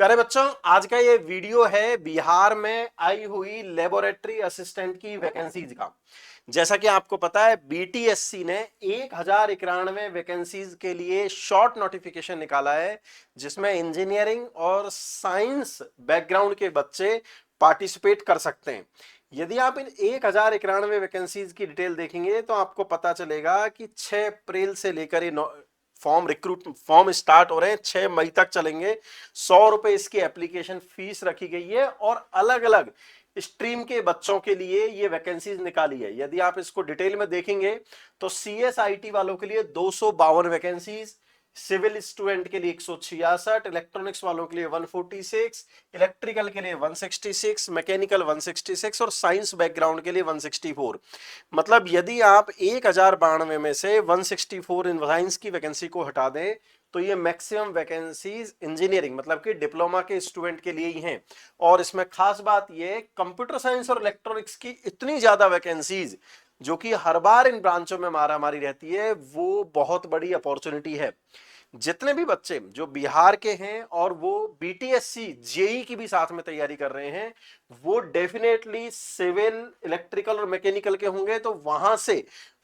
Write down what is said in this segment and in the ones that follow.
प्यारे बच्चों, आज का ये वीडियो है बिहार में आई हुई लेबोरेटरी असिस्टेंट की वैकेंसीज का। जैसा कि आपको पता है, बीटीएससी ने 1091 वैकेंसीज के लिए शॉर्ट नोटिफिकेशन निकाला है, जिसमें इंजीनियरिंग और साइंस बैकग्राउंड के बच्चे पार्टिसिपेट कर सकते हैं। यदि आप इन 1091 वैकेंसीज की डिटेल देखेंगे तो आपको पता चलेगा कि 6 अप्रैल से लेकर फॉर्म स्टार्ट हो रहे हैं, 6 मई तक चलेंगे। 100 रुपए इसकी एप्लीकेशन फीस रखी गई है और अलग अलग स्ट्रीम के बच्चों के लिए ये वैकेंसीज निकाली है। यदि आप इसको डिटेल में देखेंगे तो सीएसआईटी वालों के लिए 252 वैकेंसीज, सिविल स्टूडेंट के लिए 166, इलेक्ट्रॉनिक्स वालों के लिए 146, इलेक्ट्रिकल के लिए 166, मैकेनिकल 166 और साइंस बैकग्राउंड के लिए 164। मतलब यदि आप 1092 में से 164 इन साइंस की वैकेंसी को हटा दें तो ये मैक्सिमम वैकेंसीज इंजीनियरिंग मतलब कि डिप्लोमा के स्टूडेंट के लिए ही हैं। और इसमें खास बात ये, कंप्यूटर साइंस और इलेक्ट्रॉनिक्स की इतनी ज्यादा वैकेंसीज जो कि हर बार इन ब्रांचों में मारामारी रहती है, वो बहुत बड़ी अपॉर्चुनिटी है। जितने भी बच्चे जो बिहार के हैं और वो बीटीएससी जेई की भी साथ में तैयारी कर रहे हैं, वो डेफिनेटली सिविल, इलेक्ट्रिकल और मैकेनिकल के होंगे, तो वहां से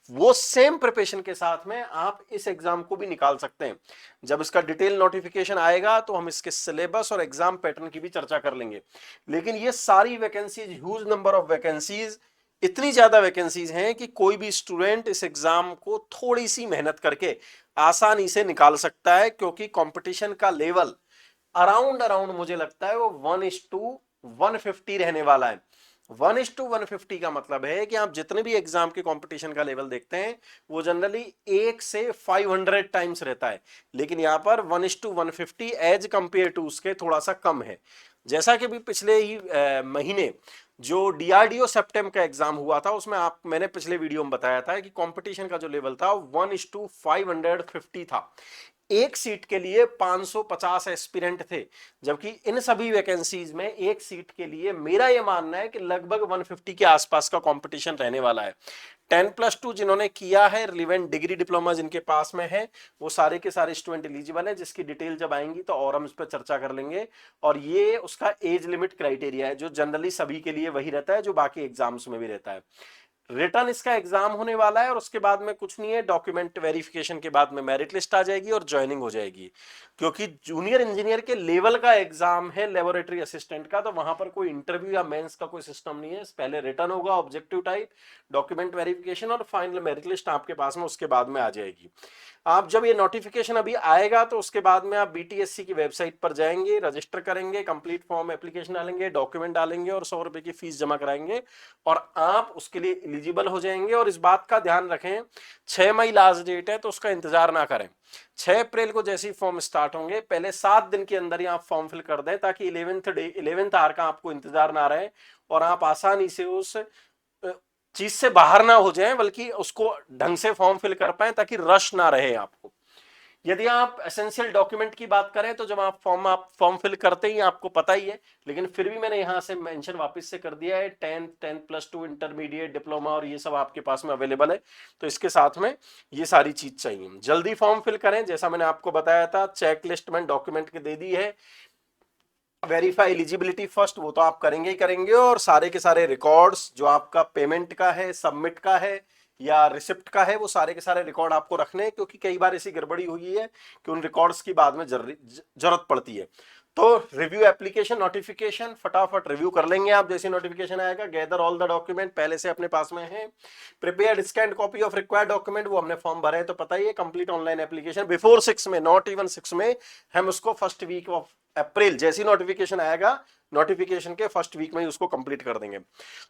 वो सेम प्रिपरेशन के साथ में आप इस एग्जाम को भी निकाल सकते हैं। जब इसका डिटेल नोटिफिकेशन आएगा तो हम इसके सिलेबस और एग्जाम पैटर्न की भी चर्चा कर लेंगे। लेकिन ये सारी vacancies, huge number of vacancies, इतनी ज्यादा वैकेंसीज हैं कि कोई भी स्टूडेंट इस एग्जाम को थोड़ी सी मेहनत करके आसानी से निकाल सकता है, क्योंकि कंपटीशन का लेवल अराउंड अराउंड मुझे लगता है वो 1:150 रहने वाला है। 1:150 का मतलब है कि आप जितने भी एग्जाम के कंपटीशन का लेवल देखते हैं वो जनरली 1 से 500 टाइम्स रहता है, लेकिन यहां पर 1:150 एज कंपेयर टू उसके थोड़ा सा कम है। जैसा कि भी पिछले ही महीने जो डीआरडीओ सेप्टेम का एग्जाम हुआ था, उसमें मैंने पिछले वीडियो में बताया था कि कंपटीशन का जो लेवल था 1:550 था। एक सीट के लिए 550 एस्पिरेंट थे, जबकि इन सभी वैकेंसीज में एक सीट के लिए मेरा यह मानना है कि लगभग 150 के आसपास का कंपटीशन रहने वाला है। 10+2 जिन्होंने किया है, रिलेवेंट डिग्री डिप्लोमा जिनके पास में है, वो सारे के सारे स्टूडेंट एलिजिबल है, जिसकी डिटेल जब आएंगी तो और हम इस पर चर्चा कर लेंगे। और ये उसका एज लिमिट क्राइटेरिया है जो जनरली सभी के लिए वही रहता है जो बाकी एग्जाम्स में भी रहता है। रिटर्न इसका एग्जाम होने वाला है और उसके बाद में कुछ नहीं है, डॉक्यूमेंट वेरिफिकेशन के बाद में मेरिट लिस्ट आ जाएगी और ज्वाइनिंग हो जाएगी। क्योंकि जूनियर इंजीनियर के लेवल का एग्जाम है लेबोरेटरी असिस्टेंट का, तो वहां पर कोई इंटरव्यू या मेंस का कोई सिस्टम नहीं है। पहले रिटर्न होगा, ऑब्जेक्टिव टाइप, डॉक्यूमेंट वेरिफिकेशन और फाइनल मेरिट लिस्ट आपके पास में उसके बाद में आ जाएगी। आप जब ये नोटिफिकेशन अभी आएगा तो उसके बाद में आप बीटीएससी की वेबसाइट पर जाएंगे, रजिस्टर करेंगे, कंप्लीट फॉर्म एप्लीकेशन डालेंगे, डॉक्यूमेंट डालेंगे और 100 रुपए की फीस जमा कराएंगे और आप उसके लिए एलिजिबल हो जाएंगे। और इस बात का ध्यान रखें, 6 मई लास्ट डेट है, तो उसका इंतजार ना करें। 6 अप्रैल को जैसे ही फॉर्म स्टार्ट होंगे, पहले 7 दिन के अंदर ही आप फॉर्म फिल कर दें, ताकि 11th आवर का आपको इंतजार ना रहे और आप आसानी से उस चीज से बाहर ना हो जाएं, बल्कि उसको ढंग से फॉर्म फिल कर पाए, ताकि रश ना रहे आपको। यदि आप एसेंशियल डॉक्यूमेंट की बात करें तो जब आप फॉर्म फिल करते ही आपको पता ही है, लेकिन फिर भी मैंने यहां से मेंशन वापस से कर दिया है, 10+2 इंटरमीडिएट, डिप्लोमा और ये सब आपके पास में अवेलेबल है। तो इसके साथ में ये सारी चीज चाहिए, जल्दी फॉर्म फिल करें। जैसा मैंने आपको बताया था, चेकलिस्ट में डॉक्यूमेंट के दे दी है, वेरीफाई एलिजिबिलिटी फर्स्ट, वो तो आप करेंगे ही करेंगे, और सारे के सारे रिकॉर्ड्स जो आपका पेमेंट का है, सबमिट का है या रिसिप्ट का है, वो सारे के सारे रिकॉर्ड आपको रखने हैं, क्योंकि कई बार ऐसी गड़बड़ी हुई है कि उन रिकॉर्ड्स की बाद में जरूरत पड़ती है। तो रिव्यू एप्लीकेशन नोटिफिकेशन फटाफट रिव्यू कर लेंगे आप, जैसे नोटिफिकेशन आएगा। गैदर ऑल द डॉक्यूमेंट पहले से अपने पास में है। Prepare scan copy of required document, वो हमने फॉर्म भरे हैं तो पता ही है। कंप्लीट ऑनलाइन एप्लीकेशन बिफोर 6 में, नॉट इवन 6 में, हम उसको फर्स्ट वीक ऑफ अप्रैल जैसी नोटिफिकेशन आएगा, नोटिफिकेशन के फर्स्ट वीक में ही उसको कंप्लीट कर देंगे।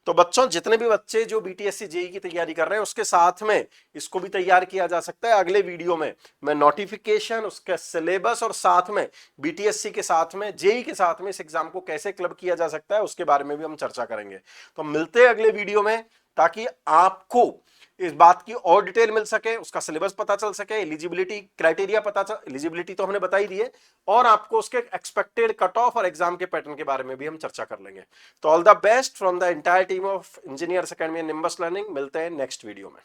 तो बच्चों, जितने भी बच्चे जो बीटीएससी जेई की तैयारी कर रहे हैं, उसके साथ में इसको भी तैयार किया जा सकता है। अगले वीडियो में मैं नोटिफिकेशन, उसका सिलेबस और साथ में बीटीएससी के साथ में, जेई के साथ में इस एग्जाम को कैसे क्लब किया जा सकता है उसके बारे में भी हम चर्चा करेंगे। तो मिलते हैं अगले वीडियो में, ताकि आपको इस बात की और डिटेल मिल सके, उसका सिलेबस पता चल सके, एलिजिबिलिटी क्राइटेरिया पता चल, एलिजिबिलिटी तो हमने बताई दी है, और आपको उसके एक्सपेक्टेड कट ऑफ और एग्जाम के पैटर्न के बारे में भी हम चर्चा कर लेंगे। तो all the best from the entire team of engineers academy and nimbus learning. मिलते हैं नेक्स्ट वीडियो में।